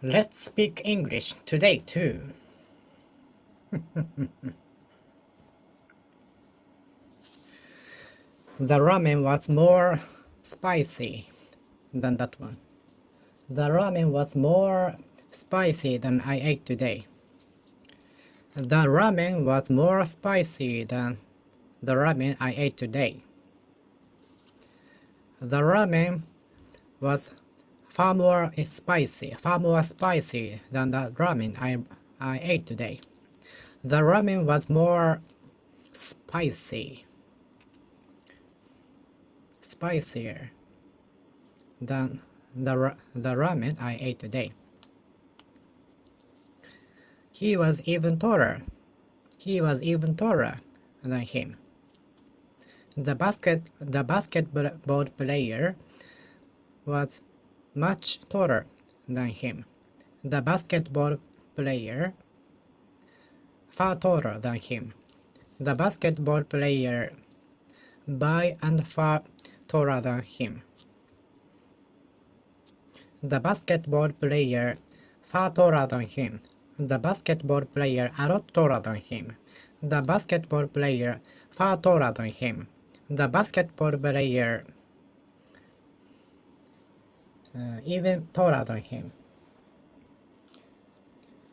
Let's speak English today too. The ramen was more spicy than that one. The ramen was more spicy than I ate today. The ramen was more spicy than the ramen I ate today. The ramen was far more spicy than the ramen I ate today. The ramen was more spicier than the ramen I ate today. He was even taller than him. The basketball player was much taller than him. The basketball player far taller than him. The basketball player by and far taller than him. The basketball player far taller than him. The basketball player a lot taller than him. The basketball player far taller than him. The basketball player even taller than him.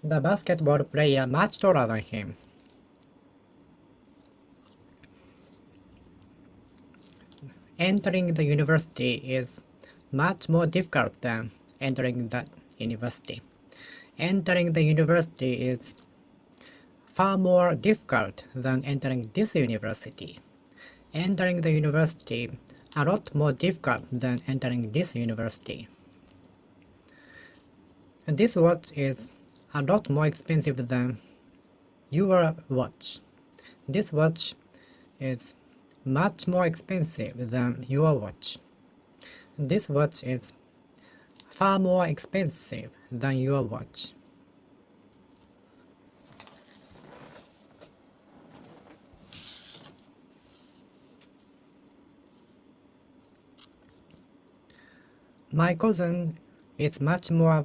The basketball player much taller than him. Entering the university is much more difficult than entering that university. Entering the university is far more difficult than entering this university. Entering the university a lot more difficult than entering this university. This watch is a lot more expensive than your watch. This watch is much more expensive than your watch. This watch is far more expensive than your watch. My cousin is much more.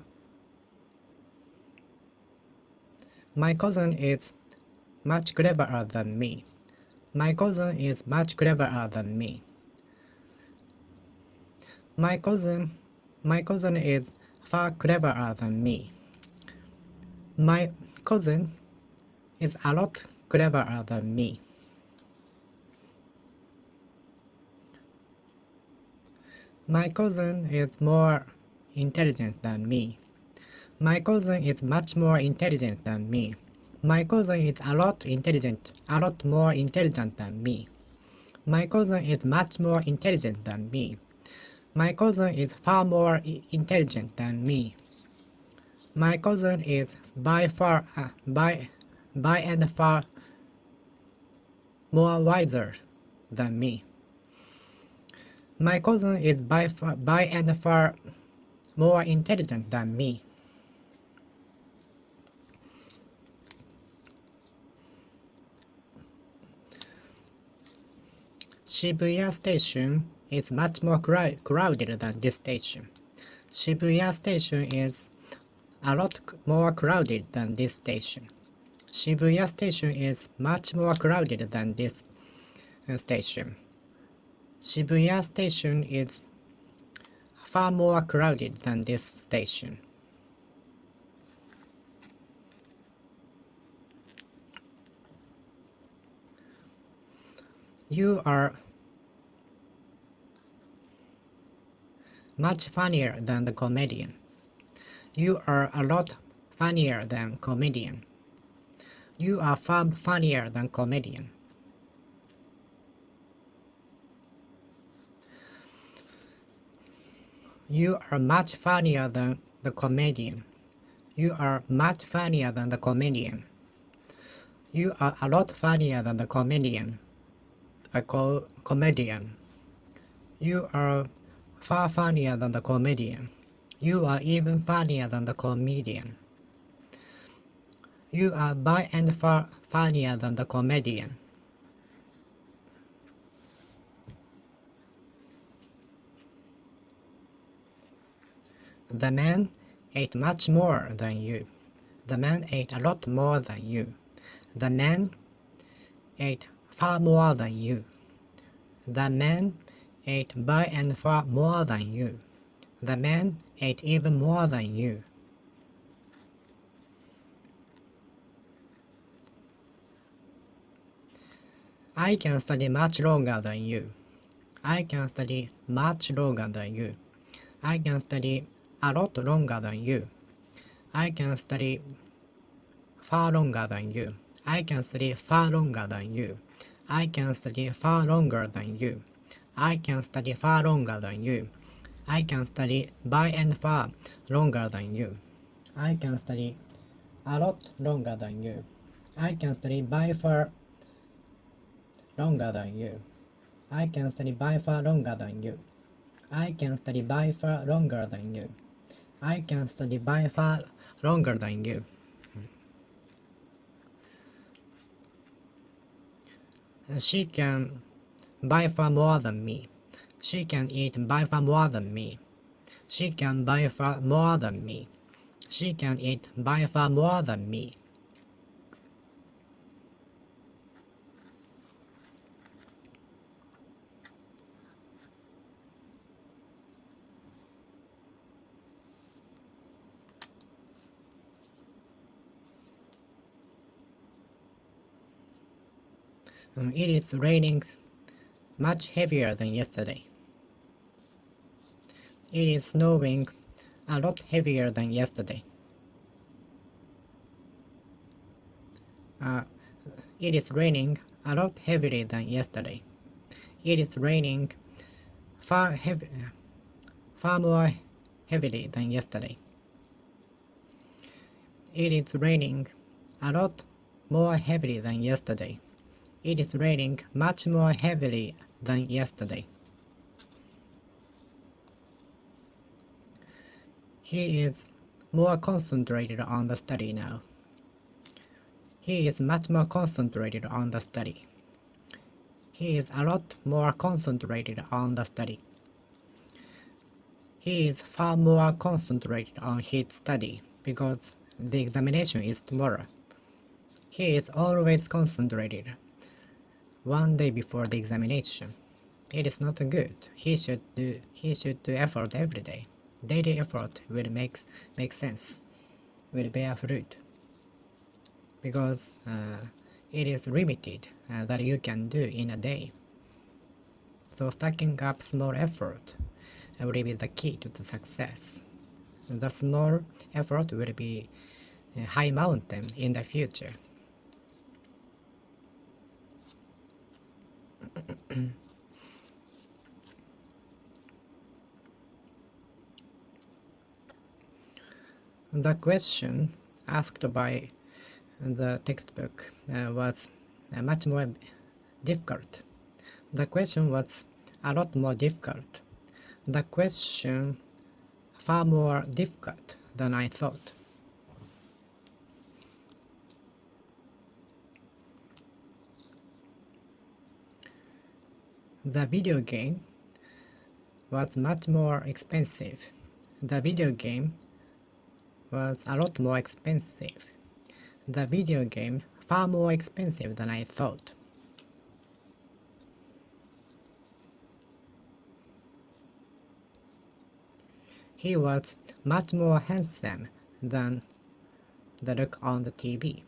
My cousin is much cleverer than me. My cousin is much cleverer than me. My cousin is far cleverer than me. My cousin is a lot cleverer than me. My cousin is more intelligent than me. My cousin is much more intelligent than me. My cousin is a lot more intelligent than me. My cousin is much more intelligent than me. My cousin is far more intelligent than me. My cousin is by and far more wiser than me. My cousin is by and far more intelligent than me. Shibuya Station is much more crowded than this station. Shibuya Station is a lot more crowded than this station. Shibuya Station is much more crowded than this station. Shibuya Station is far more crowded than this station. You are much funnier than the comedian. You are a lot funnier than comedian. You are far funnier than comedian. You are much funnier than the comedian. You are much funnier than the comedian. You are a lot funnier than the comedian. Comedian. You are far funnier than the comedian. You are even funnier than the comedian. You are by and far funnier than the comedian. The man ate much more than you. The man ate a lot more than you. The man ate far more than you. The man ate by and far more than you. The man ate even more than you. I can study much longer than you. I can study much longer than you. I can study a lot longer than you. I can study far longer than you. I can study far longer than you. I can study far longer than you. I can study far longer than you. I can study by and far longer than you. I can study a lot longer than you. I can study by far longer than you. I can study by far longer than you. I can study by far longer than you. I can study by far longer than you. She can by far more than me. She can eat by far more than me. She can by far more than me. She can eat by far more than me. It is raining much heavier than yesterday. It is snowing a lot heavier than yesterday. It is raining a lot heavier than yesterday. It is raining far more heavily than yesterday. It is raining a lot more heavily than yesterday. It is raining much more heavily than yesterday. He is more concentrated on the study now. He is much more concentrated on the study. He is a lot more concentrated on the study. He is far more concentrated on his study because the examination is tomorrow. He is always concentrated one day before the examination. It is not good. He should do effort every day. Daily effort will make sense, will bear fruit, because it is limited that you can do in a day. So stacking up small effort will be the key to the success. The small effort will be a high mountain in the future. The question asked by the textbook was much more difficult. The question was a lot more difficult. The question far more difficult than I thought. The video game was much more expensive. The video game was a lot more expensive. The video game far more expensive than I thought. He was much more handsome than the look on the TV.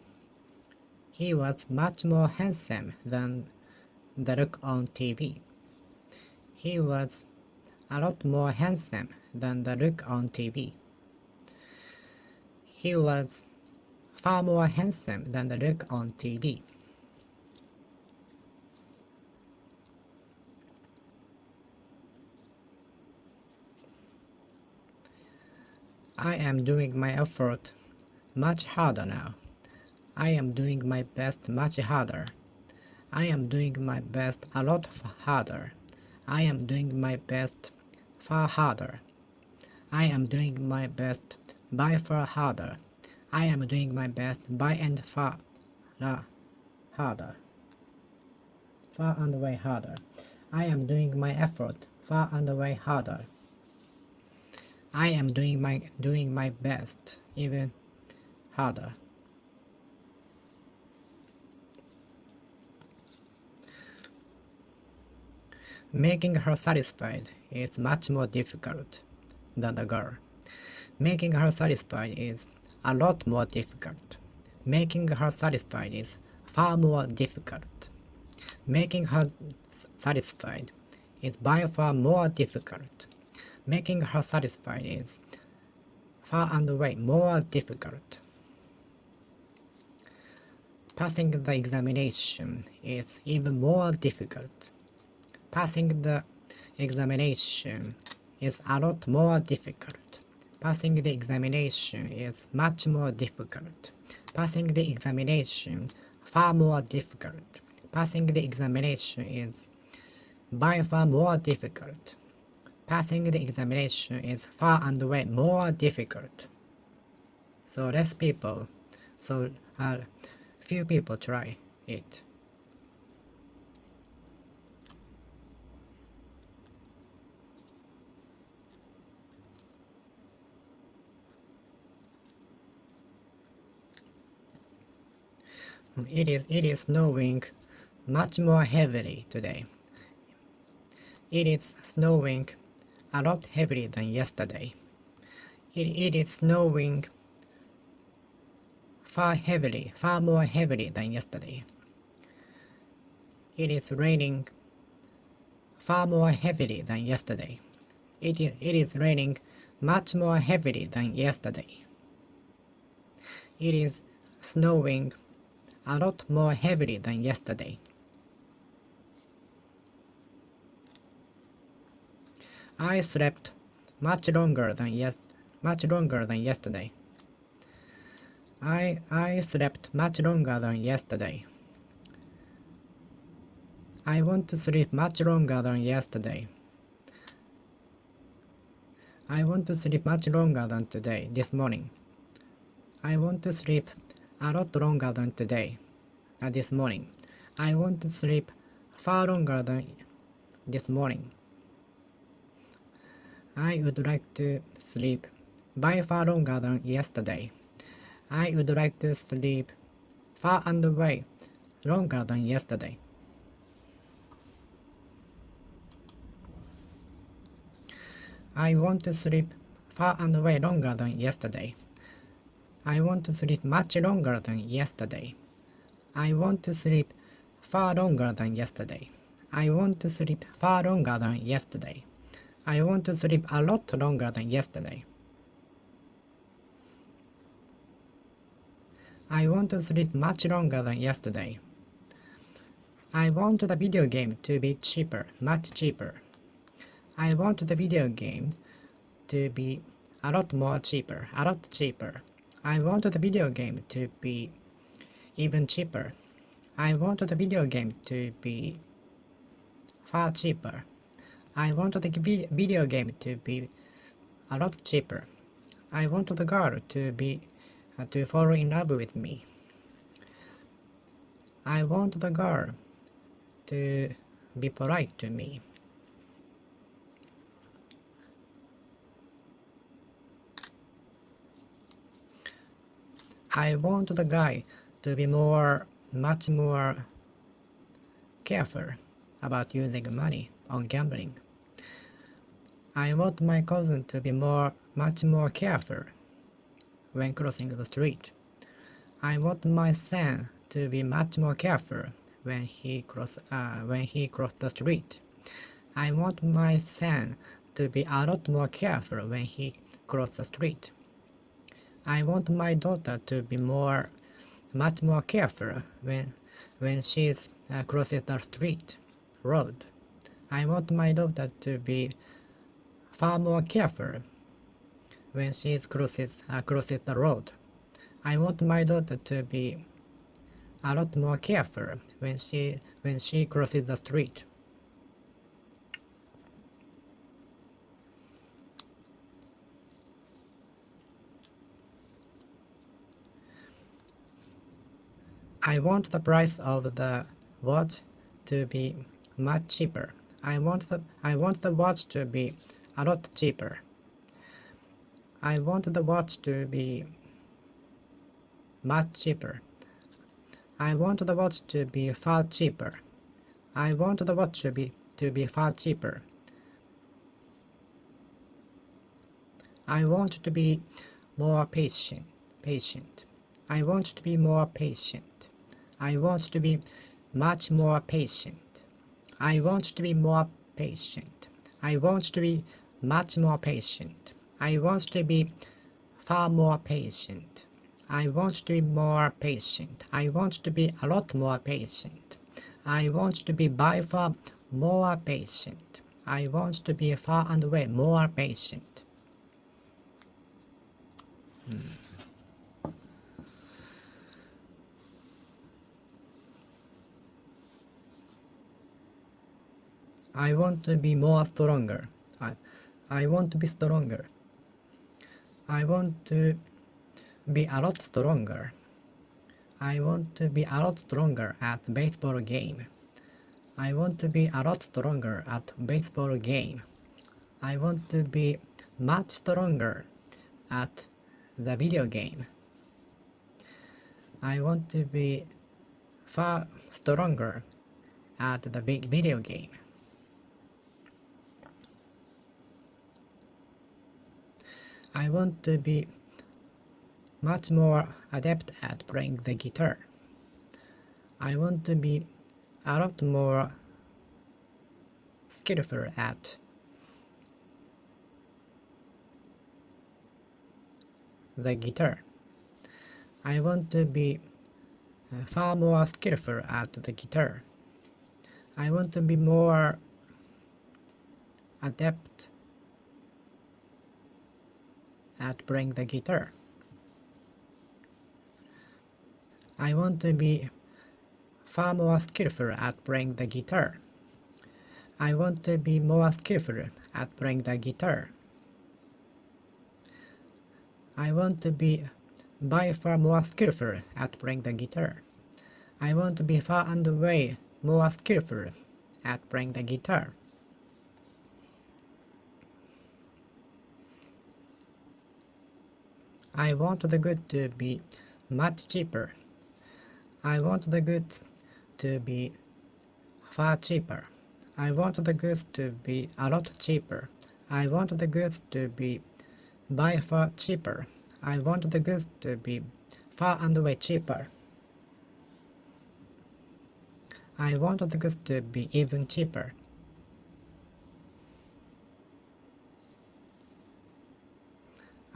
He was much more handsome than the look on TV. He was a lot more handsome than the look on TV. He was far more handsome than the look on TV. I am doing my effort much harder now. I am doing my best much harder. I am doing my best a lot harder. I am doing my best far harder. I am doing my best by far harder. I am doing my best by and far harder. Far and way harder. I am doing my effort far and way harder. I am doing my best, even harder. Making her satisfied is much more difficult than the girl. Making her satisfied is a lot more difficult. Making her satisfied is far more difficult. Making her satisfied is by far more difficult. Making her satisfied is far and away more difficult. Passing the examination is even more difficult. Passing the examination is a lot more difficult. Passing the examination is much more difficult. Passing the examination far more difficult. Passing the examination is by far more difficult. Passing the examination is far and away more difficult. So few people try it. It is snowing much more heavily today. It is snowing a lot heavily than yesterday. It is snowing far more heavily than yesterday. It is raining far more heavily than yesterday. It is raining much more heavily than yesterday. It is snowing a lot more heavily than yesterday. I slept much longer than yesterday. I slept much longer than yesterday. I want to sleep much longer than yesterday. I want to sleep much longer than this morning. I want to sleep a lot longer than this morning. I want to sleep far longer than this morning. I would like to sleep by far longer than yesterday. I would like to sleep far and away longer than yesterday. I want to sleep far and away longer than yesterday. I want to sleep much longer than yesterday. I want to sleep far longer than yesterday. I want to sleep far longer than yesterday. I want to sleep a lot longer than yesterday. I want to sleep much longer than yesterday. I want the video game to be cheaper, much cheaper. I want the video game to be a lot more cheaper, a lot cheaper. I want the video game to be even cheaper. I want the video game to be far cheaper. I want the video game to be a lot cheaper. I want the girl to fall in love with me. I want the girl to be polite to me. I want the guy to be much more careful about using money on gambling. I want my cousin to be much more careful when crossing the street. I want my son to be much more careful when he cross the street. I want my son to be a lot more careful when he cross the street. I want my daughter to be much more careful when she crosses the road. I want my daughter to be far more careful when she crosses the road. I want my daughter to be a lot more careful when she crosses the street. I want the price of the watch to be much cheaper. I want the watch to be a lot cheaper. I want the watch to be much cheaper. I want the watch to be far cheaper. I want the watch to be far cheaper. I want to be more patient. I want to be more patient. I want to be much more patient. I want to be more patient. I want to be much more patient. I want to be far more patient. I want to be more patient. I want to be a lot more patient. I want to be by far more patient. I want to be far and away more patient. I want to be more stronger. I want to be stronger. I want to be a lot stronger. I want to be a lot stronger at baseball game. I want to be a lot stronger at baseball game. I want to be much stronger at the video game. I want to be far stronger at the big video game. I want to be much more adept at playing the guitar. I want to be a lot more skillful at the guitar. I want to be far more skillful at the guitar. I want to be more adept at playing the guitar. I want to be far more skillful at playing the guitar. I want to be more skillful at playing the guitar. I want to be by far more skillful at playing the guitar. I want to be far and away more skillful at playing the guitar. I want the goods to be much cheaper. I want the goods to be far cheaper. I want the goods to be a lot cheaper. I want the goods to be by far cheaper. I want the goods to be far and away cheaper. I want the goods to be even cheaper.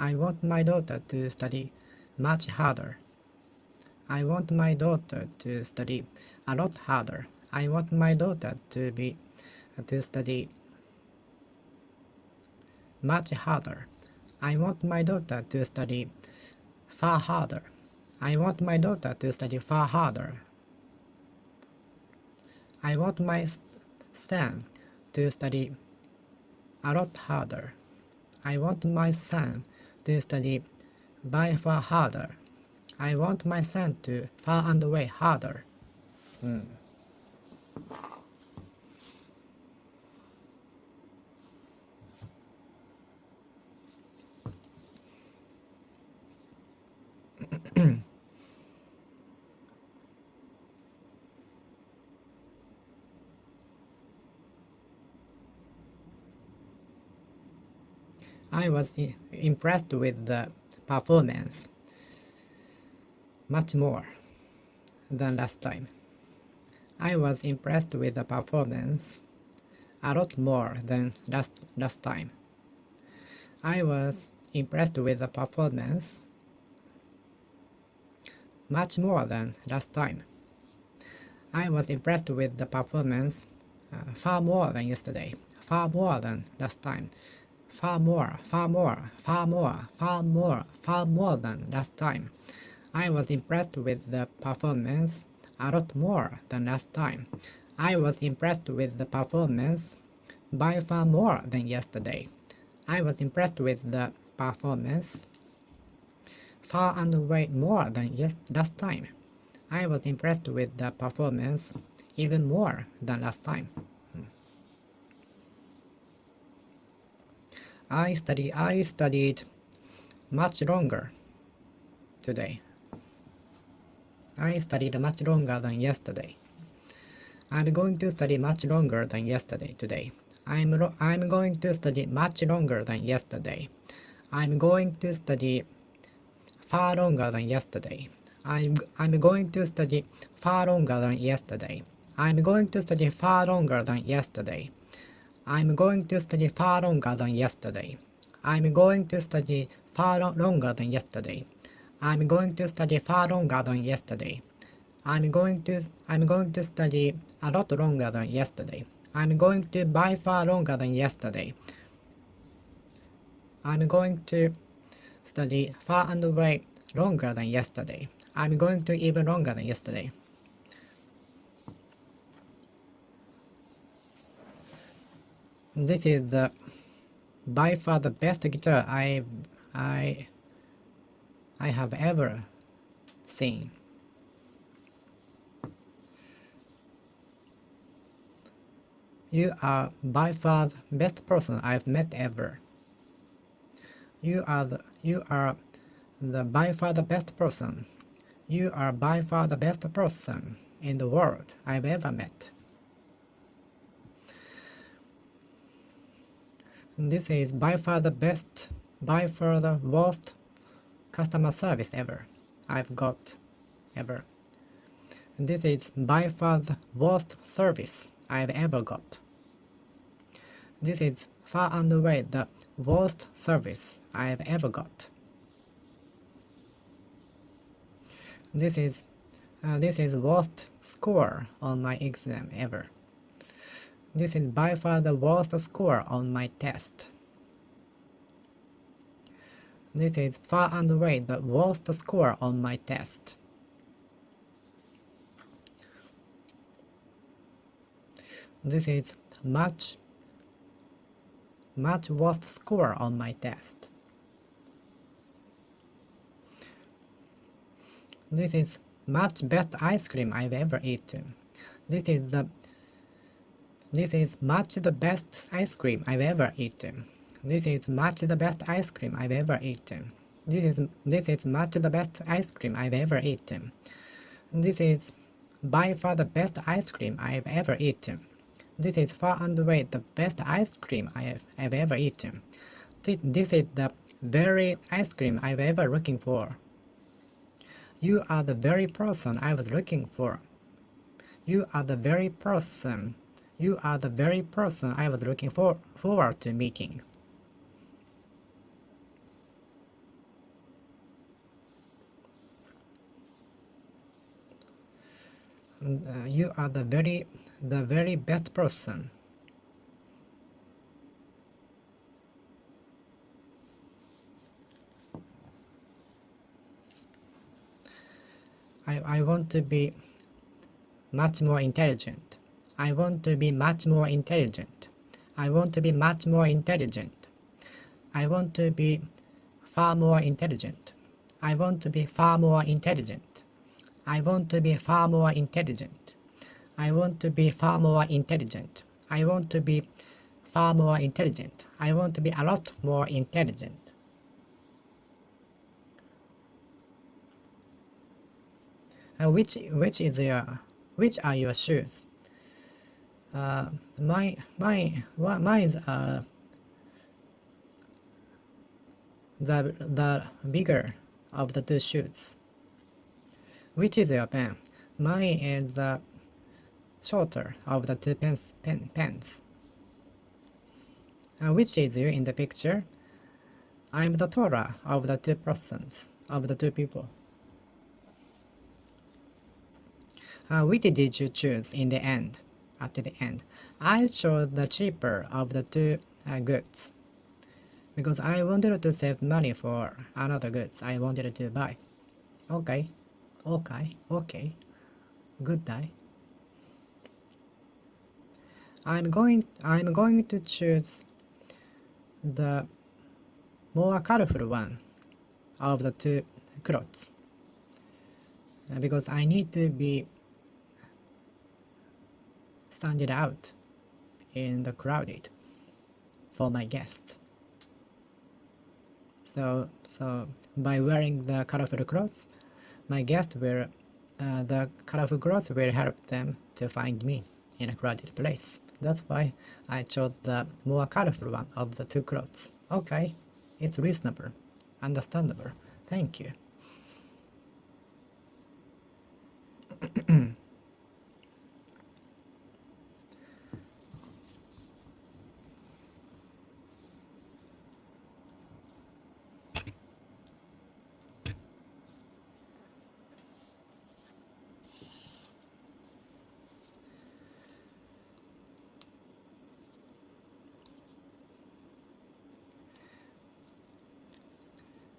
I want my daughter to study much harder. I want my daughter to study a lot harder. I want my daughter to study much harder. I want my daughter to study far harder. I want my daughter to study far harder. I want my son to study a lot harder. I want my son to study by far harder. I want my son to far and away harder. I was impressed with the performance much more than last time. I was impressed with the performance a lot more than last time. I was impressed with the performance much more than last time. I was impressed with the performance far more than yesterday, far more than last time, far more than last time. I was impressed with the performance a lot more than last time. I was impressed with the performance by far more than yesterday. I was impressed with the performance far and away more than last time. I was impressed with the performance even more than last time. I studied much longer today. I studied much longer than yesterday. I'm going to study much longer than yesterday today. I'm going to study much longer than yesterday. I'm going to study far longer than yesterday. I'm going to study far longer than yesterday. I'm going to study far longer than yesterday. I'm going to study far longer than yesterday. I'm going to study far longer than yesterday. I'm going to study far longer than yesterday. I'm going to study a lot longer than yesterday. I'm going to by far longer than yesterday. I'm going to study far and away longer than yesterday. I'm going to even longer than yesterday. This is the by far the best guitar I have ever seen. You are by far the best person I've met ever. You are the by far the best person. You are by far the best person in the world I've ever met. This is by far the best, by far the worst customer service ever I've got ever. This is by far the worst service I've ever got. This is far and away the worst service I've ever got. This is worst score on my exam ever. This is by far the worst score on my test. This is far and away the worst score on my test. This is much worst score on my test. This is much best ice cream I've ever eaten. This is much the best ice cream I've ever eaten. This is much the best ice cream I've ever eaten. This is much the best ice cream I've ever eaten. This is by far the best ice cream I've ever eaten. This is far and away the best ice cream I've ever eaten. This is the very ice cream I've ever looking for. You are the very person I was looking for. You are the very person. You are the very person I was looking forward to meeting. You are the very best person. I want to be much more intelligent. I want to be much more intelligent. I want to be much more intelligent. I want to be far more intelligent. I want to be far more intelligent. I want to be far more intelligent. I want to be far more intelligent. I want to be far more intelligent. I want to be a lot more intelligent. Which are your shoes? Mine's the bigger of the two shoes. Which is your pen? Mine is the shorter of the two pens. Which is you in the picture? I'm the taller of the two persons, of the two people. Which did you choose in the end? At the end, I chose the cheaper of the two goods because I wanted to save money for another goods I wanted to buy. Okay. Good day. I'm going to choose the more colorful one of the two clothes because I need to be standing out in the crowded for my guest. So by wearing the colorful clothes, my guests will the colorful clothes will help them to find me in a crowded place. That's why I chose the more colorful one of the two clothes. Okay, it's reasonable, understandable. Thank you.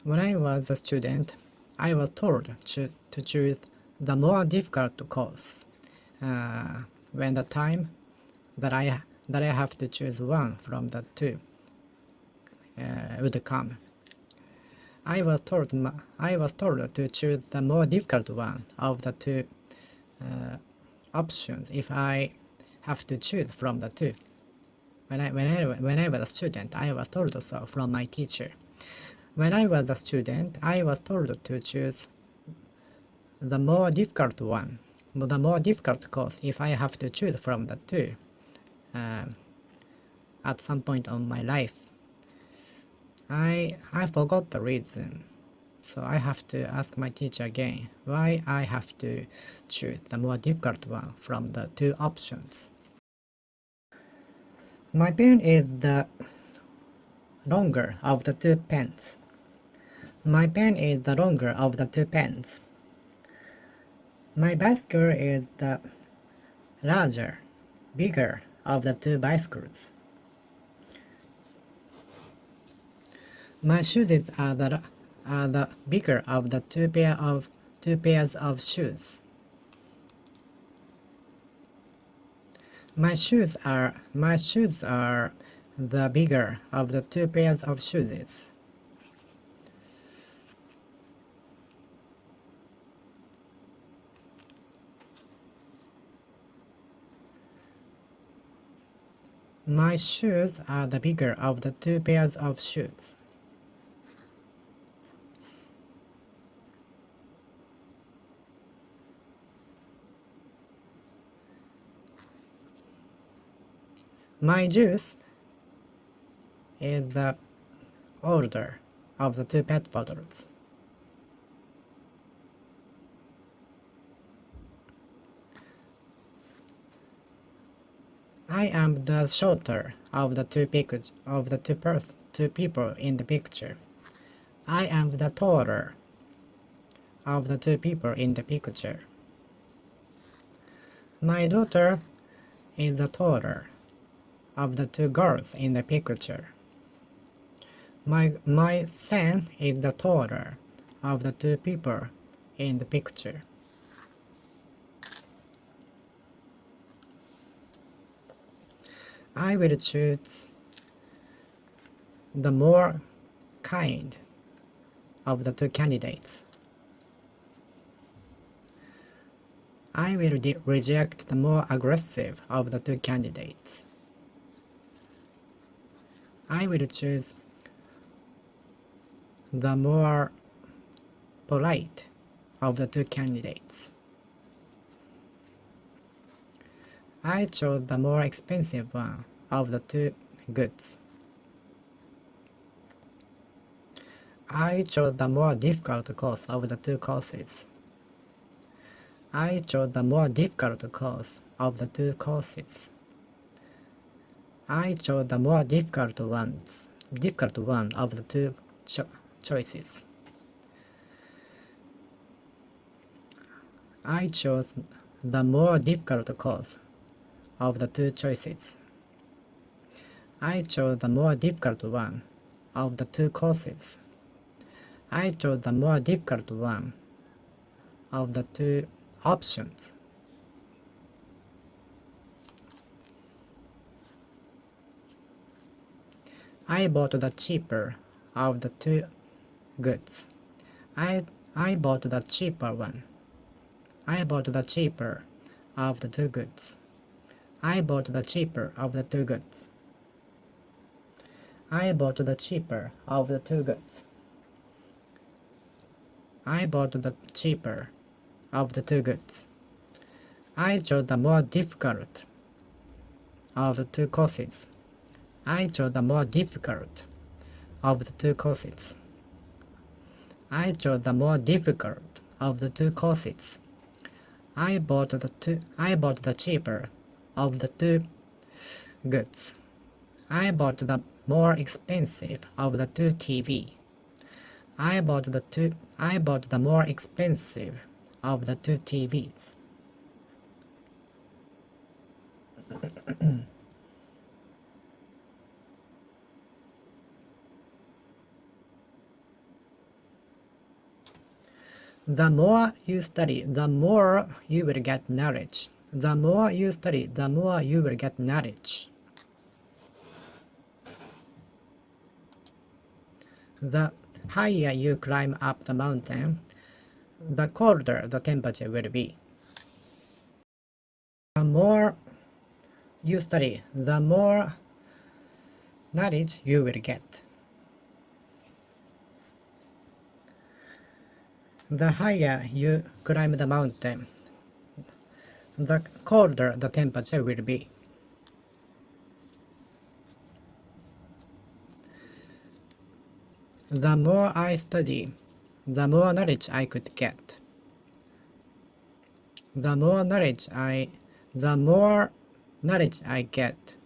When I was a student, I was told to choose the more difficult course. When the time that I have to choose one from the two would come, I was told to choose the more difficult one of the two options if I have to choose from the two. When I was a student, I was told so from my teacher. When I was a student, I was told to choose the more difficult one, the more difficult course if I have to choose from the two at some point on my life. I forgot the reason, so I have to ask my teacher again why I have to choose the more difficult one from the two options. My pen is the longer of the two pens. My pen is the longer of the two pens. My bicycle is the bigger of the two bicycles. My shoes are the bigger of the two pairs of shoes. My shoes are the bigger of the two pairs of shoes. My shoes are the bigger of the two pairs of shoes. My juice is the older of the two pet bottles. I am the shorter of the two people in the picture. I am the taller of the two people in the picture. My daughter is the taller of the two girls in the picture. My son is the taller of the two people in the picture. I will choose the more kind of the two candidates. I will reject the more aggressive of the two candidates. I will choose the more polite of the two candidates. I chose the more expensive one of the two goods. I chose the more difficult course of the two courses. I chose the more difficult course of the two courses. I chose the more difficult one of the two choices. I chose the more difficult course of the two choices. I chose the more difficult one of the two courses. I chose the more difficult one of the two options. I bought the cheaper of the two goods. I bought the cheaper one. I bought the cheaper of the two goods. I bought the cheaper of the two goods. I bought the cheaper of the two goods. I bought the cheaper of the two goods. I chose the more difficult of the two courses. I chose the more difficult of the two courses. I chose the more difficult of the two courses. I bought the cheaper of the two goods. I bought the more expensive of the two TV. I bought the more expensive of the two TVs. The more you study, the more you will get knowledge. The more you study, the more you will get knowledge. The higher you climb up the mountain, the colder the temperature will be. The more you study, the more knowledge you will get. The higher you climb the mountain, the colder the temperature will be. The more I study, the more knowledge I could get. The more knowledge I get,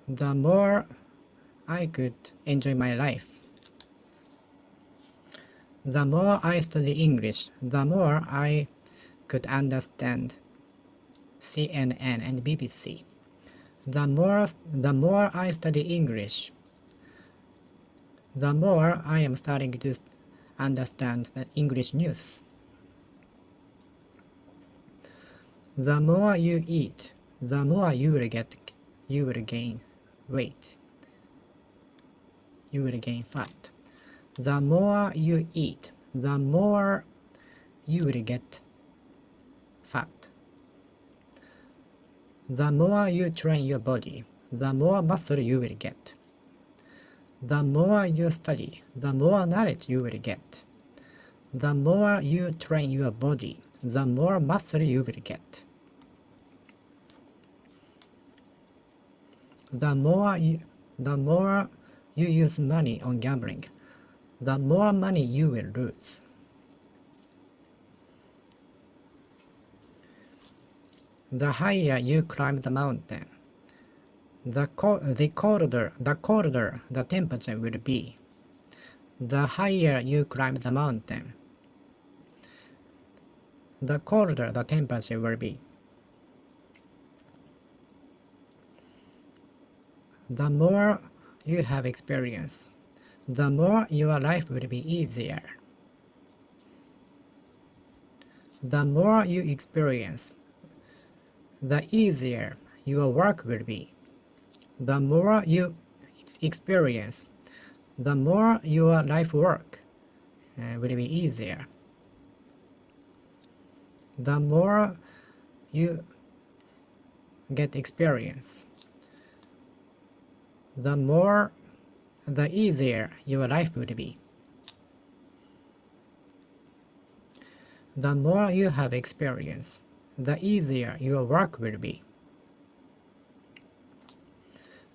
the more I could enjoy my life. The more I study English, the more I could understand CNN and BBC. The more I study English, the more I am starting to understand the English news. The more you eat, the more you will gain weight. You will gain fat. The more you eat, the more you will get fat. The more you train your body, the more muscle you will get. The more you study, the more knowledge you will get. The more you train your body, the more muscle you will get. The more you use money on gambling, the more money you will lose. The higher you climb the mountain, the colder the temperature will be. The higher you climb the mountain, the colder the temperature will be. The more you have experience, the more your life will be easier. The more you experience, the easier your work will be. The more you experience, the more your life work will be easier. The more you get experience, the easier your life would be. The more you have experience, the easier your work will be.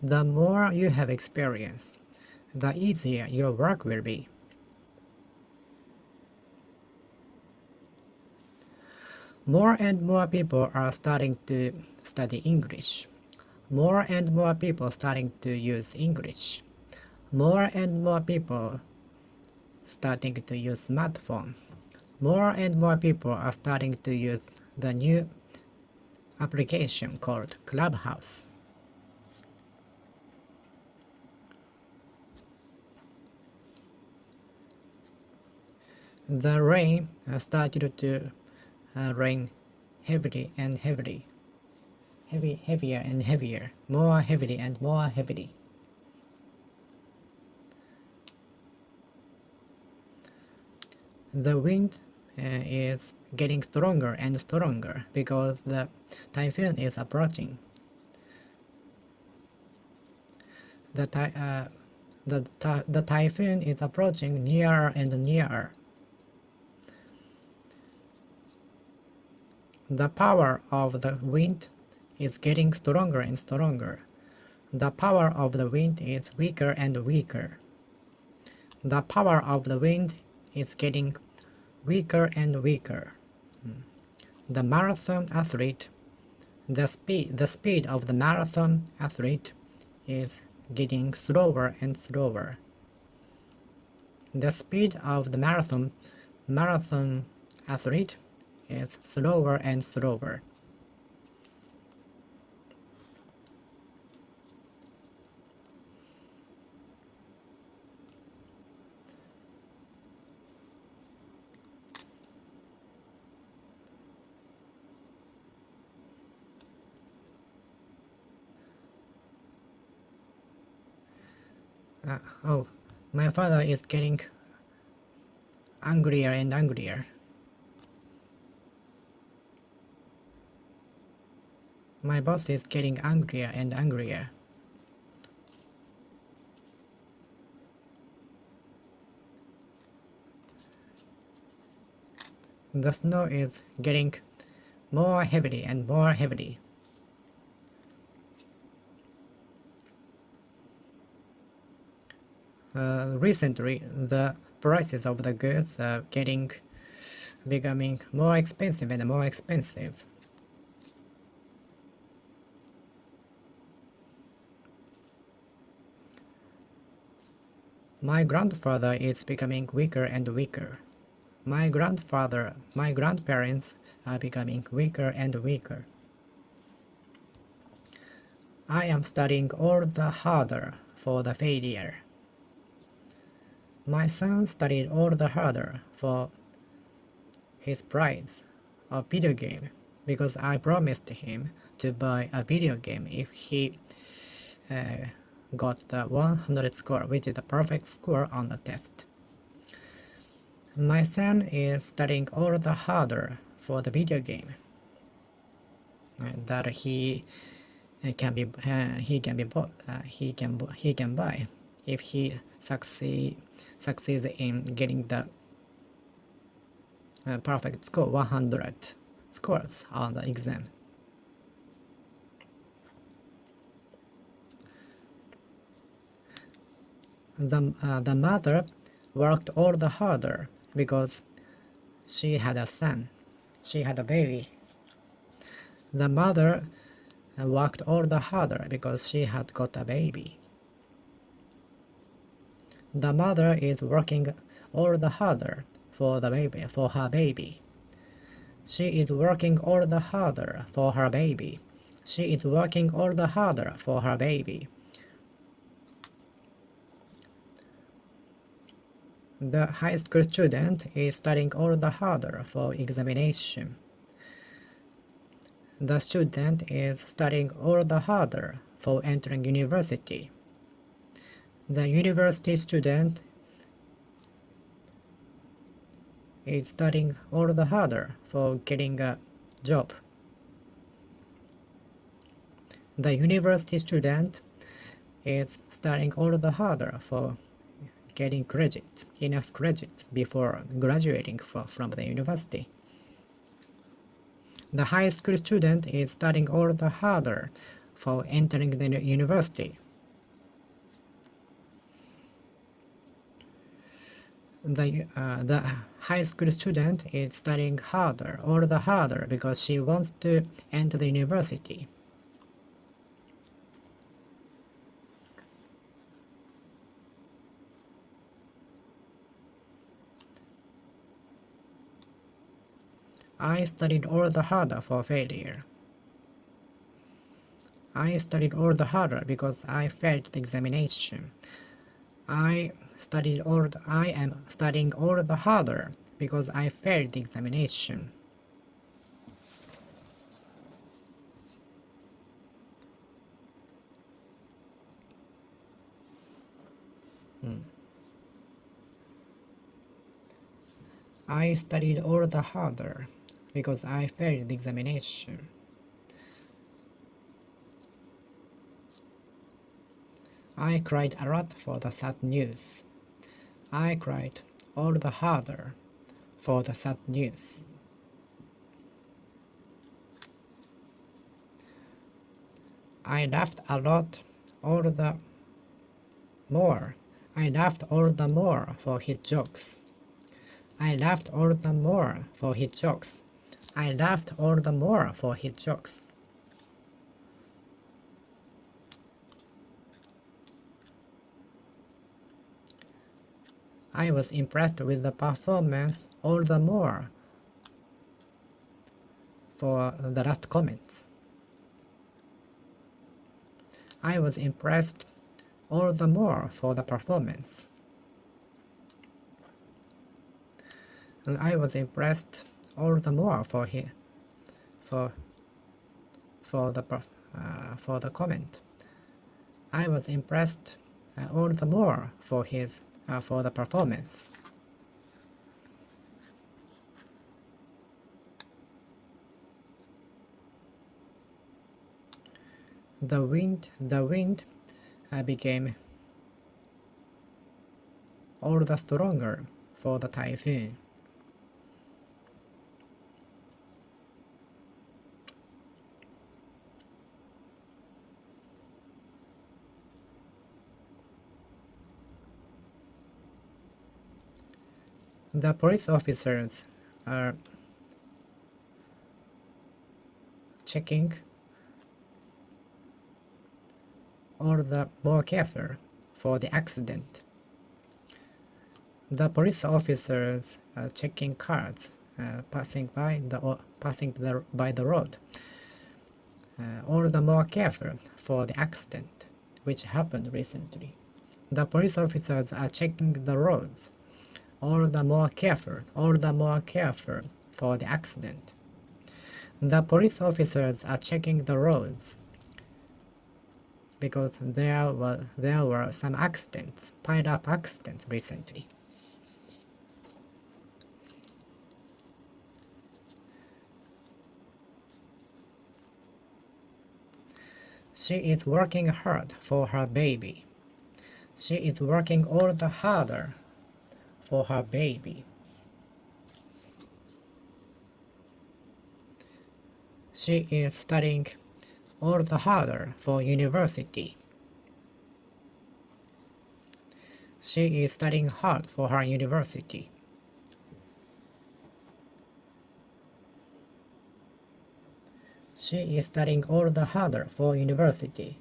The more you have experience, the easier your work will be. More and more people are starting to study English. More and more people starting to use English. More and more people starting to use smartphone. More and more people are starting to use the new application called Clubhouse. The rain started to rain heavily and heavily. Heavier and heavier, more heavily and more heavily. The wind is getting stronger and stronger because the typhoon is approaching. The typhoon is approaching nearer and nearer. The power of the wind is getting stronger and stronger. The power of the wind is weaker and weaker. The power of the wind is getting weaker and weaker. The marathon athlete, the speed of the marathon athlete is getting slower and slower. The speed of the marathon athlete is slower and slower. Oh, my father is getting angrier and angrier. My boss is getting angrier and angrier. The snow is getting more heavily and more heavily. Recently, the prices of the goods are becoming more expensive and more expensive. My grandfather is becoming weaker and weaker. My grandparents are becoming weaker and weaker. I am studying all the harder for the failure. My son studied all the harder for his prize, a video game, because I promised him to buy a video game if he got the 100 score, which is the perfect score on the test. My son is studying all the harder for the video game that he can buy if he succeeds in getting the perfect score, 100 scores on the exam. The mother worked all the harder because she had a son. She had a baby. The mother worked all the harder because she had got a baby. The mother is working all the harder for her baby. She is working all the harder for her baby. She is working all the harder for her baby. The high school student is studying all the harder for examination. The student is studying all the harder for entering university. The university student is studying all the harder for getting a job. The university student is studying all the harder for getting enough credit before graduating from the university. The high school student is studying all the harder for entering the university. The high school student is studying all the harder because she wants to enter the university. I studied all the harder for failure. I studied all the harder because I failed the examination. I am studying all the harder because I failed the examination. I studied all the harder because I failed the examination. I cried a lot for the sad news. I cried all the harder for the sad news. I laughed a lot all the more. I laughed all the more for his jokes. I laughed all the more for his jokes. I laughed all the more for his jokes. I was impressed with the performance all the more for the last comments. I was impressed all the more for the performance. And I was impressed all the more for the comment. I was impressed all the more for the performance. The wind became all the stronger for the typhoon. The police officers are checking all the more careful for the accident. The police officers are checking cars passing by the road, all the more careful for the accident which happened recently. The police officers are checking the roads, all the more careful for the accident. The police officers are checking the roads because there were some accidents, piled up accidents recently. She is working hard for her baby. She is working all the harder for her baby. She is studying all the harder for university. She is studying hard for her university. She is studying all the harder for university.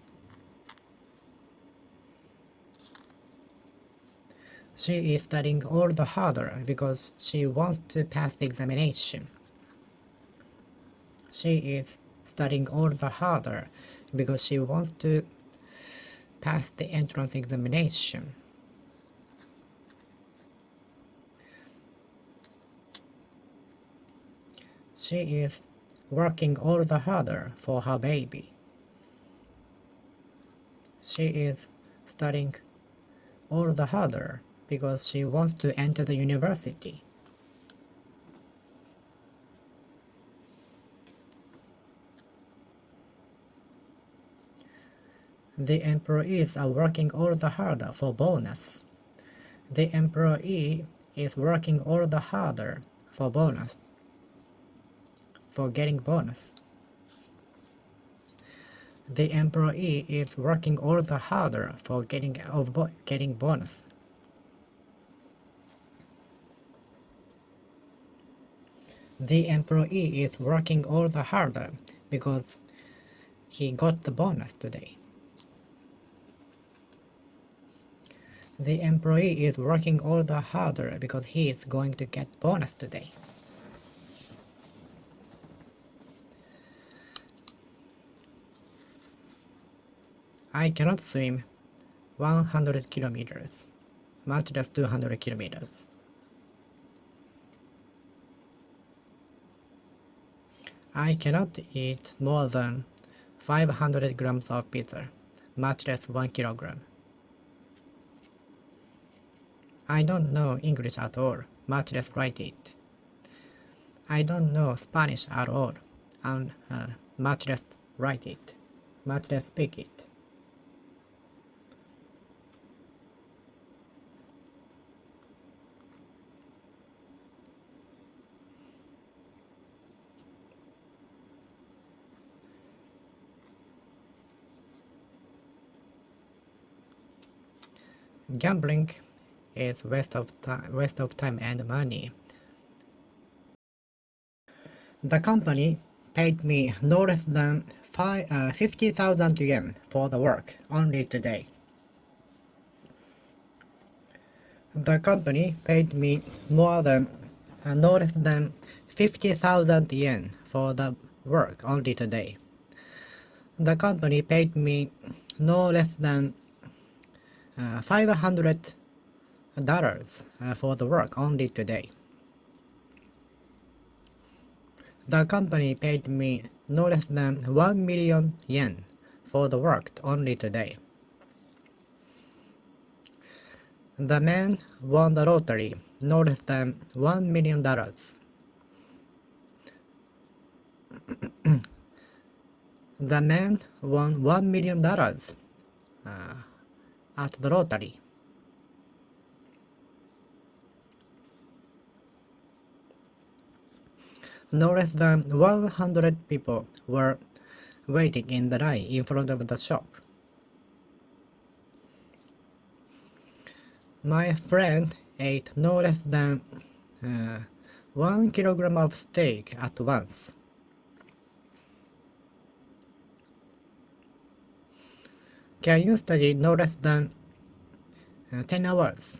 She is studying all the harder because she wants to pass the examination. She is studying all the harder because she wants to pass the entrance examination. She is working all the harder for her baby. She is studying all the harder because she wants to enter the university. The employees are working all the harder for bonus. The employee is working all the harder for bonus, for getting bonus. The employee is working all the harder for getting bonus. The employee is working all the harder because he got the bonus today. The employee is working all the harder because he is going to get bonus today. I cannot swim 100 kilometers, much less 200 kilometers. I cannot eat more than 500 grams of pizza, much less 1 kilogram. I don't know English at all, much less write it. I don't know Spanish at all, and much less write it, much less speak it. Gambling is waste of time and money. The company paid me no less than 50,000 yen for the work only today. The company paid me more than no less than 50,000 yen for the work only today. The company paid me no less than $500 for the work only today. The company paid me no less than 1 million yen for the work only today. The man won the lottery no less than $1 million. The man won $1 million at the lottery. No less than 100 people were waiting in the line in front of the shop. My friend ate no less than 1 kilogram of steak at once. Can you study no less than 10 hours?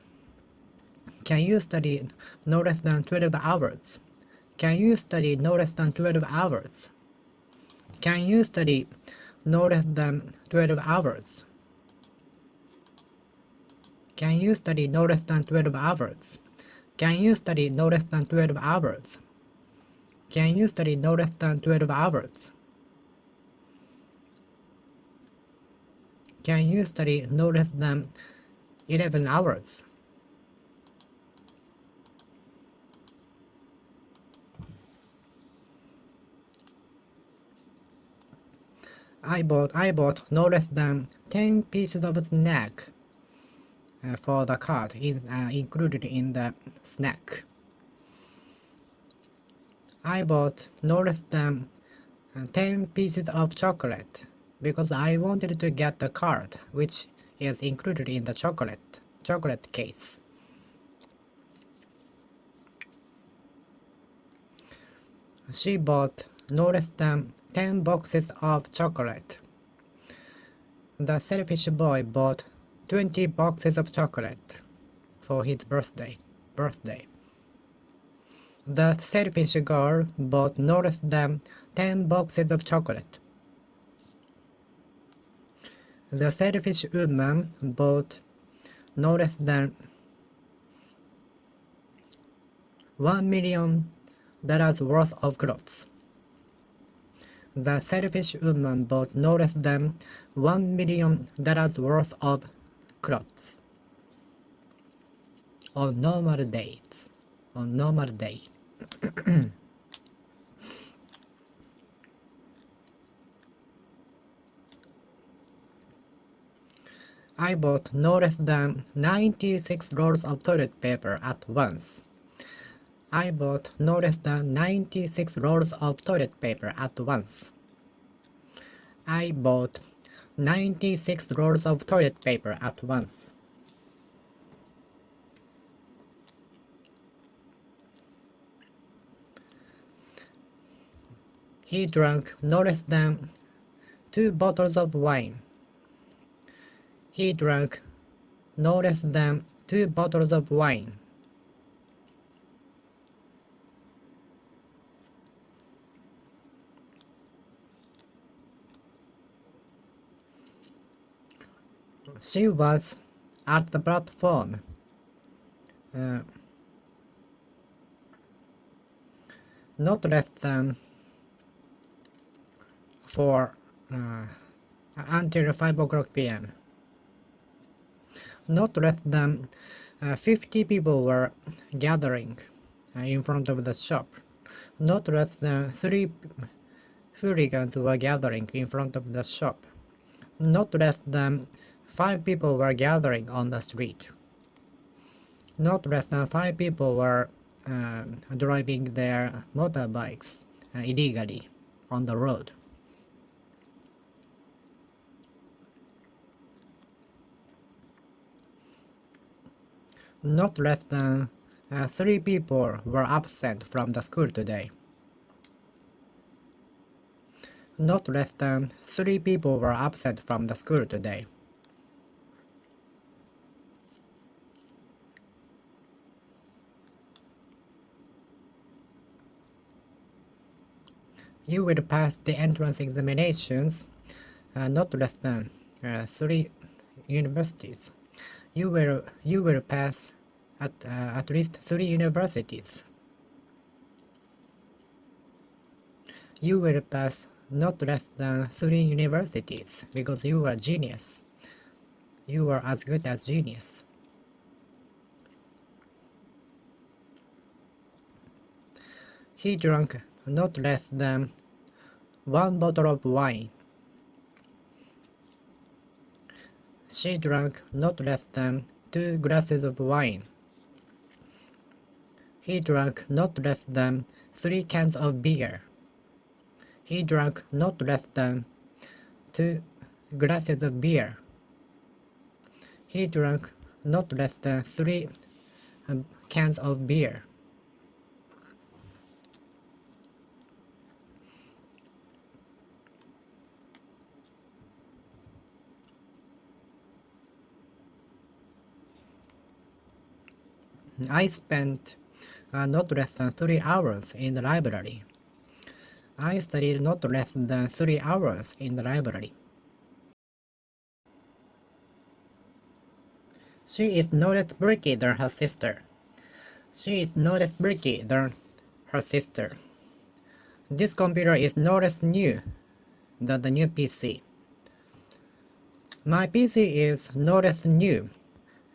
Can you study no less than 12 hours? Can you study no less than 12 hours? Can you study no less than 12 hours? Can you study no less than 12 hours? Can you study no less than 12 hours? Can you study no less than 12 hours? Can you study no less than 11 hours? I bought no less than 10 pieces of snack for the cart included in the snack. I bought no less than 10 pieces of chocolate because I wanted to get the card which is included in the chocolate case. She bought no less than 10 boxes of chocolate. The selfish boy bought 20 boxes of chocolate for his birthday. The selfish girl bought no less than 10 boxes of chocolate. The selfish woman bought no less than $1 million worth of clothes. The selfish woman bought no less than $1 million worth of clothes on normal days. On normal day. I bought no less than 96 rolls of toilet paper at once. I bought no less than 96 rolls of toilet paper at once. I bought 96 rolls of toilet paper at once. He drank no less than 2 bottles of wine. He drank no less than 2 bottles of wine. She was at the platform not less than until 5 o'clock p.m. Not less than 50 people were gathering in front of the shop. Not less than 3 hooligans were gathering in front of the shop. Not less than 5 people were gathering on the street. Not less than 5 people were driving their motorbikes illegally on the road. Not less than 3 people were absent from the school today. Not less than 3 people were absent from the school today. You will pass the entrance examinations not less than 3 universities. You will pass at least 3 universities. You will pass not less than 3 universities because you are genius. You are as good as genius. He drank not less than 1 bottle of wine. She drank not less than 2 glasses of wine. He drank not less than 3 cans of beer. He drank not less than 2 glasses of beer. He drank not less than 3 cans of beer. I spent not less than 3 hours in the library. I studied not less than 3 hours in the library. She is not as bricky than her sister. She is not as bricky than her sister. This computer is not as new than the new PC. My PC is not as new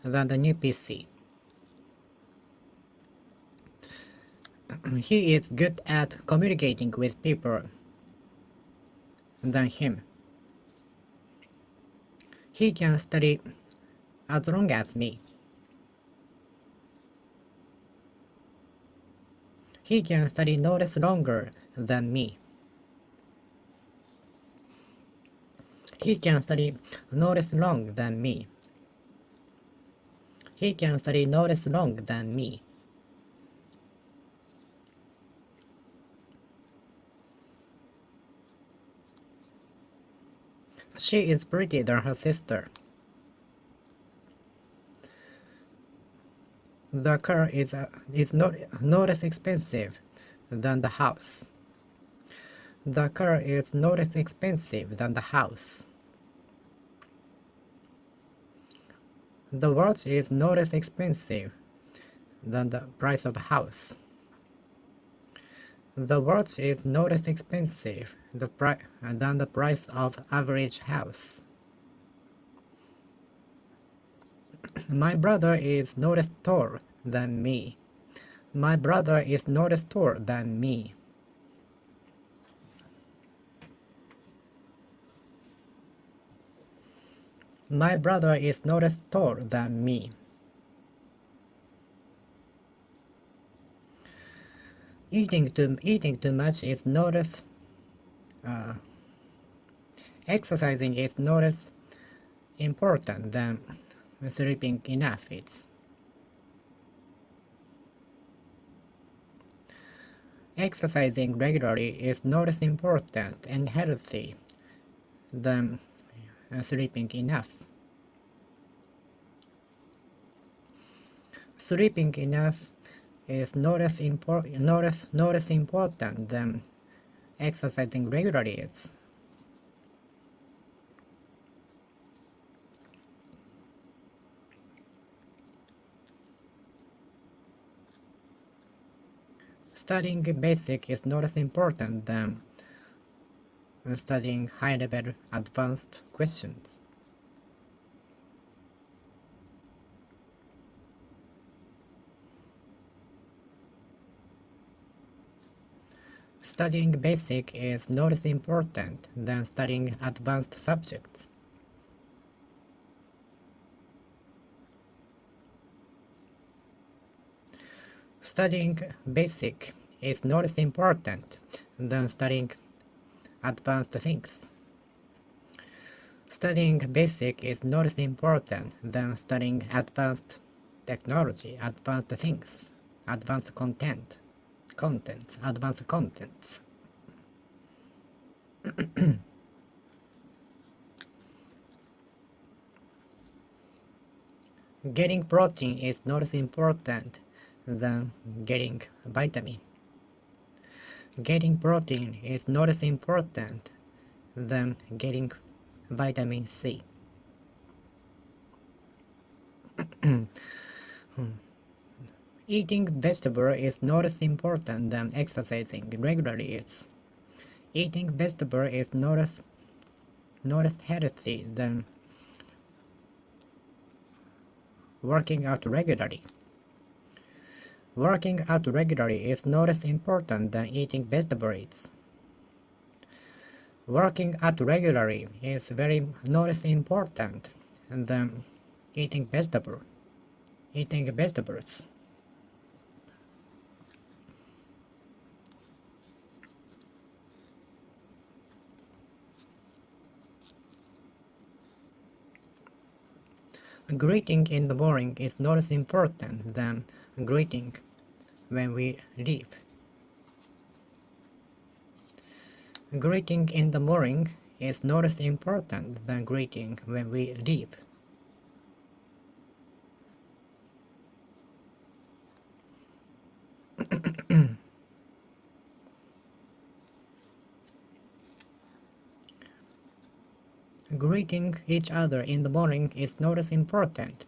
than the new PC. He is good at communicating with people than him. He can study as long as me. He can study no less longer than me. He can study no less long than me. He can study no less long than me. She is prettier than her sister. The car is not less expensive than the house. The car is not less expensive than the house. The watch is not less expensive than the price of the house. The watch is not less expensive than the price of average house. My brother is not less tall than me. My brother is not less tall than me. My brother is not less tall than me. Eating too much is not as exercising is not as important than sleeping enough. Exercising regularly is not as important and healthy than sleeping enough. Sleeping enough is not as important than exercising regularly is. Studying basic is not as important than studying high-level advanced questions. Studying basic is not as important than studying advanced subjects. Studying basic is not as important than studying advanced things. Studying basic is not as important than studying advanced technology, advanced things, advanced advanced contents. Getting protein is not as important than getting vitamin. Getting protein is not as important than getting vitamin C. Eating vegetable is not as important than exercising regularly is. Eating vegetable is not as healthy than working out regularly. Working out regularly is not as important than eating vegetables. Working out regularly is very not as important than eating vegetables. Greeting in the morning is not as important than greeting when we leave. Greeting in the morning is not as important than greeting when we leave. Greeting each other in the morning is not as important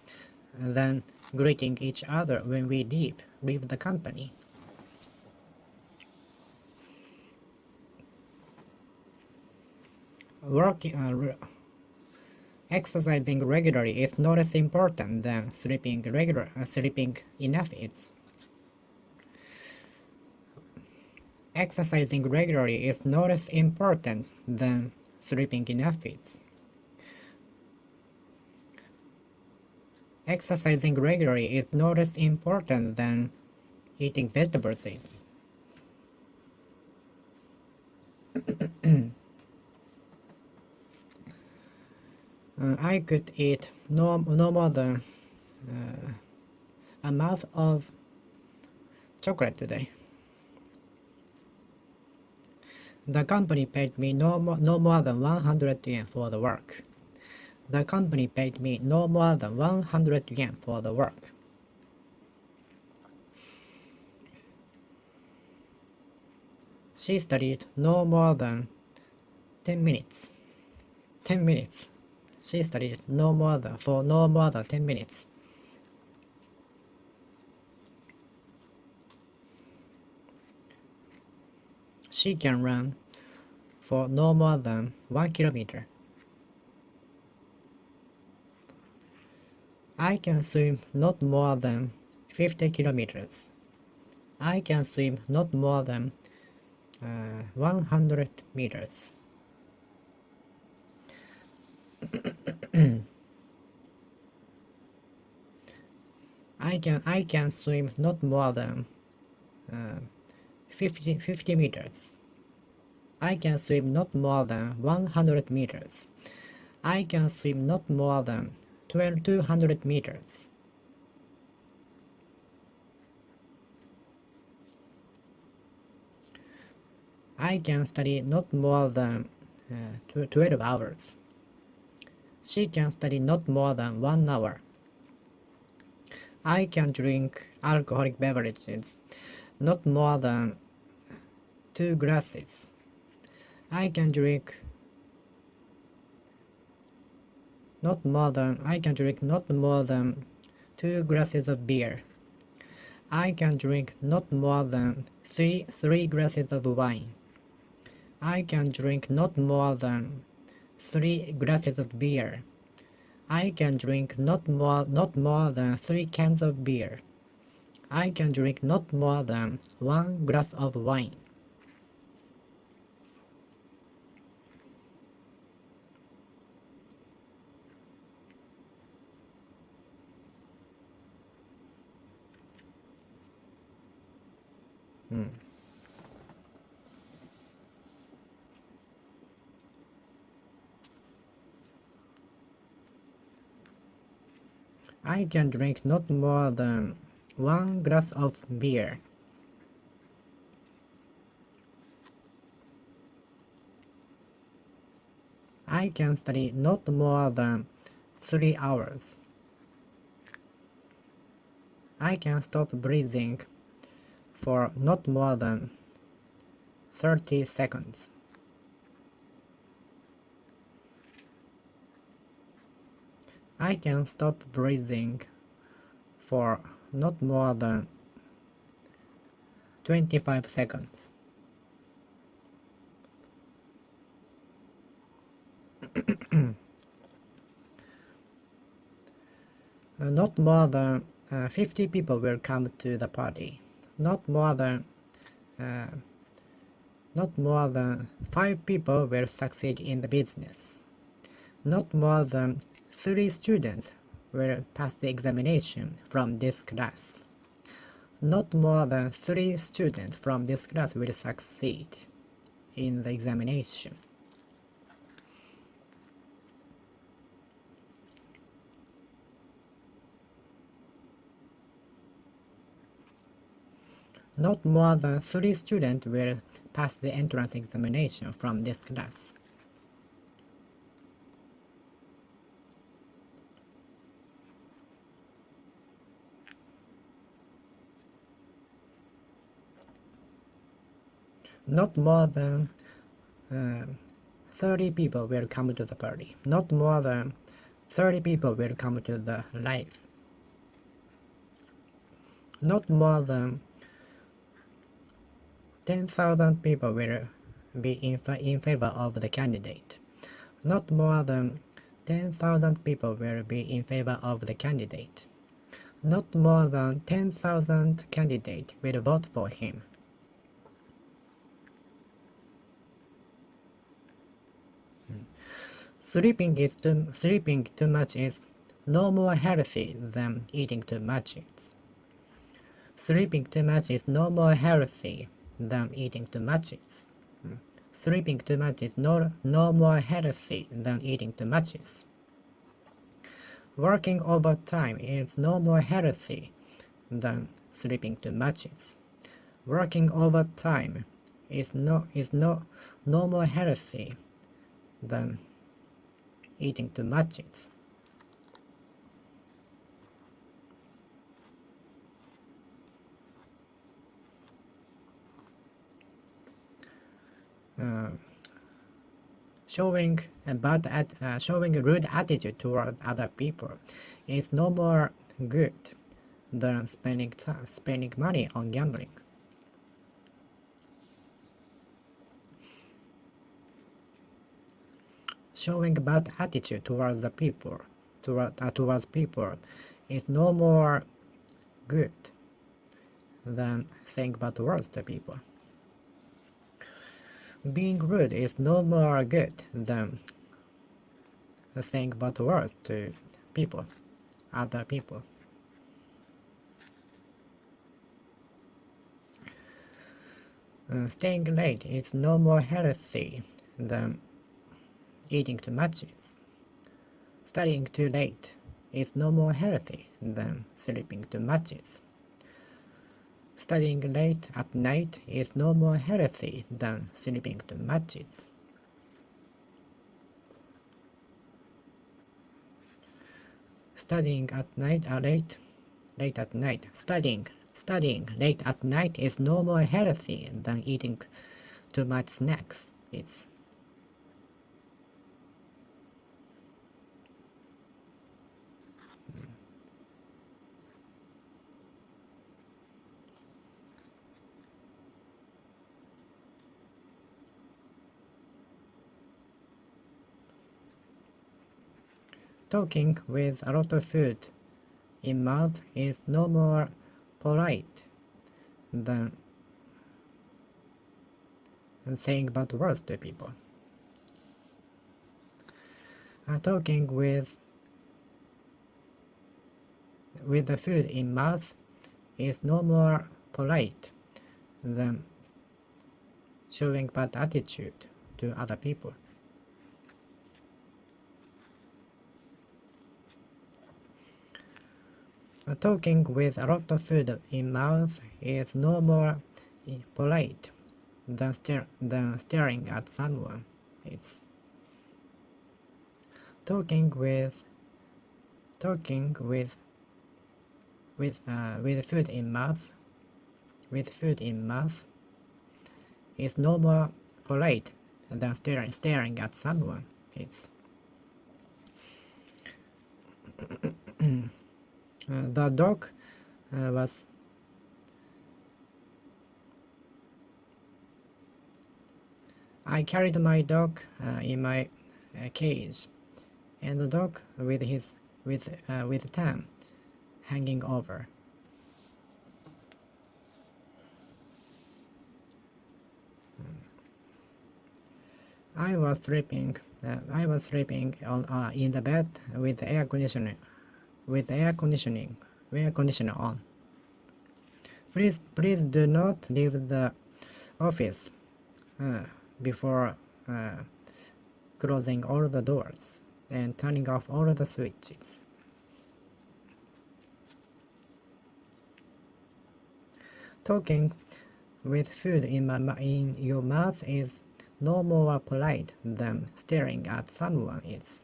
than greeting each other when we leave the company. Exercising regularly is not as important than sleeping enough is. Exercising regularly is not as important than sleeping enough is. Exercising regularly is not as important than eating vegetable seeds. I could eat no more than a mouth of chocolate today. The company paid me no more than 100 yen for the work. The company paid me no more than 100 yen for the work. She studied no more than 10 minutes. 10 minutes. She studied no more than 10 minutes. She can run for no more than 1 kilometer. I can swim not more than 50 kilometers. I can swim not more than 100 meters. I can swim not more than 50 meters. I can swim not more than 100 meters. I can swim not more than 200 meters. I can study not more than 12 hours. She can study not more than 1 hour. I can drink alcoholic beverages not more than 2 glasses. I can drink not more than 2 glasses of beer. I can drink not more than 3 glasses of wine. I can drink not more than 3 glasses of beer. I can drink not more than 3 cans of beer. I can drink not more than 1 glass of wine. I can drink not more than 1 glass of beer. I can study not more than 3 hours. I can stop breathing for not more than 30 seconds. I can stop breathing for not more than 25 seconds. Not more than 50 people will come to the party. Not more than 5 people will succeed in the business. Not more than 3 students will pass the examination from this class. Not more than 3 students from this class will succeed in the examination. Not more than 3 students will pass the entrance examination from this class. Not more than 30 people will come to the party. Not more than 30 people will come to the live. Not more than 10,000 people will be in favor of the candidate. Not more than 10,000 people will be in favor of the candidate. Not more than 10,000 candidates will vote for him. Sleeping too much is no more healthy than eating too much is. Sleeping too much is no more healthy than eating too much is. Sleeping too much is no more healthy than eating too much is. Working overtime is no more healthy than sleeping too much is. Working overtime is no more healthy than eating too much is. Showing a rude attitude toward other people is no more good than spending money on gambling. Showing a bad attitude towards people is no more good than saying bad words to people. Being rude is no more good than saying bad words to people, other people. Staying late is no more healthy than eating too much is. Studying too late is no more healthy than sleeping too much is. Studying late at night is no more healthy than sleeping too much is. Studying at night late at night. Studying late at night is no more healthy than eating too much snacks. It's talking with a lot of food in mouth is no more polite than saying bad words to people. Talking with the food in mouth is no more polite than showing bad attitude to other people. Talking with a lot of food in mouth is no more polite than staring at someone. It's talking with food in mouth is no more polite than staring at someone. It's the dog was I carried my dog in my cage, and the dog with Tam hanging over. I was sleeping on in the bed with the air conditioner on. Please do not leave the office before closing all the doors and turning off all the switches. Talking with food in your mouth is no more polite than staring at someone is.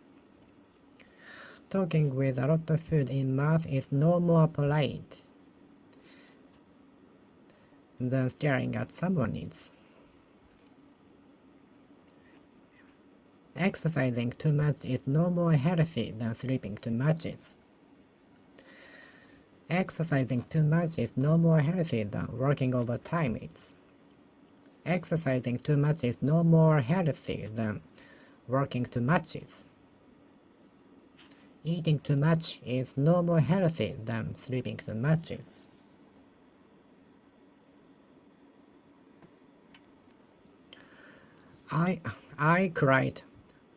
Talking with a lot of food in mouth is no more polite than staring at someone is. Exercising too much is no more healthy than sleeping too much is. Exercising too much is no more healthy than working overtime is. Exercising too much is no more healthy than working too much is. Eating too much is no more healthy than sleeping too much is. I cried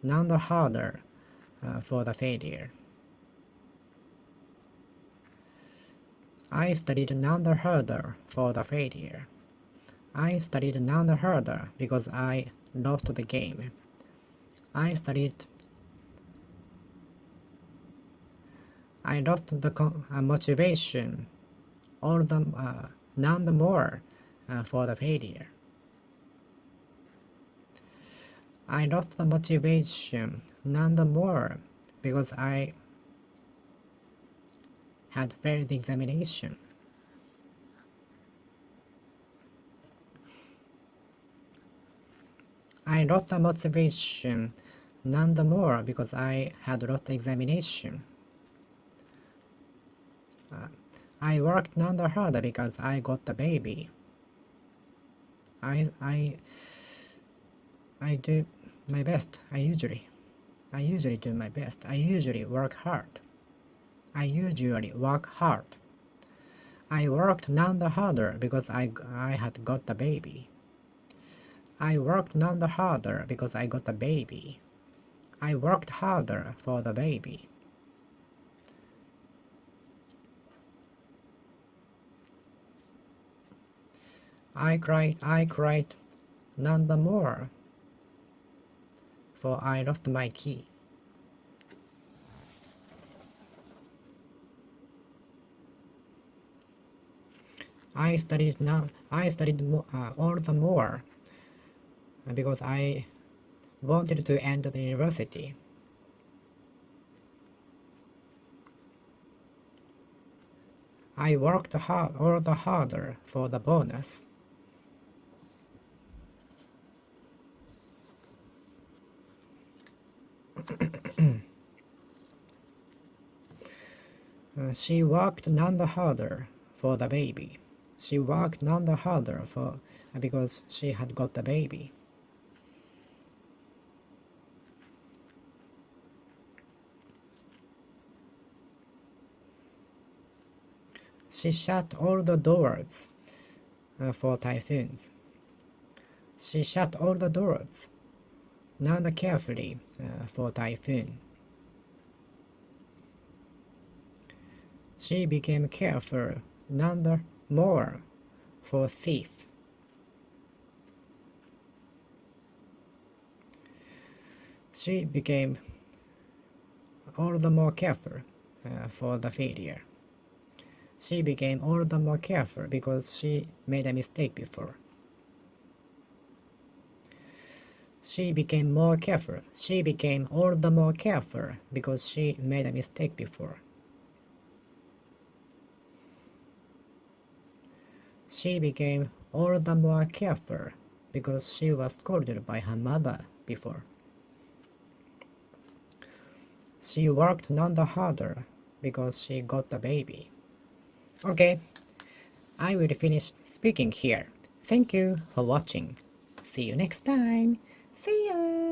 none the harder for the failure. I studied none the harder for the failure. I studied none the harder because I lost the game. I lost the motivation, none the more for the failure. I lost the motivation none the more because I had failed the examination. I lost the motivation none the more because I had lost the examination. I worked none the harder because I got the baby. I do my best. I usually do my best. I usually work hard. I worked none the harder because I had got the baby. I worked none the harder because I got the baby. I worked harder for the baby. I cried none the more, for I lost my key. I studied all the more because I wanted to enter the university. I worked all the harder for the bonus. She worked none the harder for the baby. She worked none the harder because she had got the baby. She shut all the doors for typhoons. She shut all the doors, none carefully for typhoon. She became careful none the more for thief. She became all the more careful for the failure. She became all the more careful because she made a mistake before. She became more careful. She became all the more careful because she made a mistake before. She became all the more careful because she was scolded by her mother before. She worked none the harder because she got the baby. Okay, I will finish speaking here. Thank you for watching. See you next time. See ya!